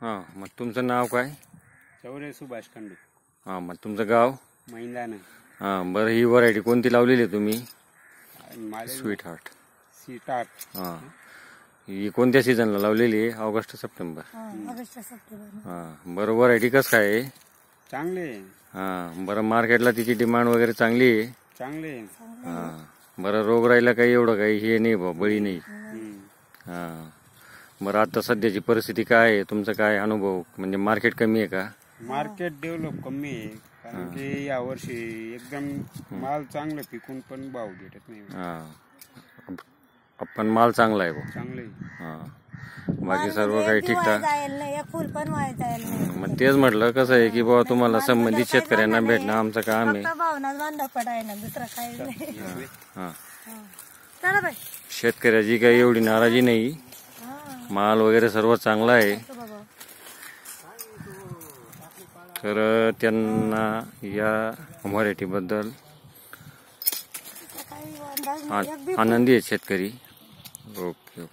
हां, मग तुमचं नाव काय? चौरे सुभाष खंडू. हां, मग तुमचं गाव? मैदान. हां, बरं, ही व्हरायटी कोणती लावलेली आहे तुम्ही? Sweet heart. हां, ही कोणत्या सीझनला लावलेली आहे? August September. हां, बरं, व्हरायटी कसं काय आहे? चांगले. हां, बरं, मार्केटला तिची डिमांड वगैरे चांगली आहे? चांगले. हां, बरं, रोगराईला काही एवढं काही हे नाही बा, बळी नाही. हां, बरं, आता सध्याची परिस्थिती काय आहे? तुमचा काय अनुभव? म्हणजे मार्केट कमी आहे का? मार्केट डेव्हलप कमी आहे, कारण की या वर्षी एकदम माल चांगलं पिकून पण भाव भेटत नाही. हां, पण माल चांगला आहे भाऊ. चांगले. हां, बाकी सर्व काही ठीकठाक. मग तेच म्हटलं, कसं आहे की बाबा तुम्हाला संबंधित शेतकऱ्यांना भेटणं आमचं काम आहे. हां, शेतकऱ्याची काही एवढी नाराजी नाही, माल वगैरे सर्व चांगला आहे. तर त्यांना या व्हरायटीबद्दल आनंदी आहेत शेतकरी. ओके.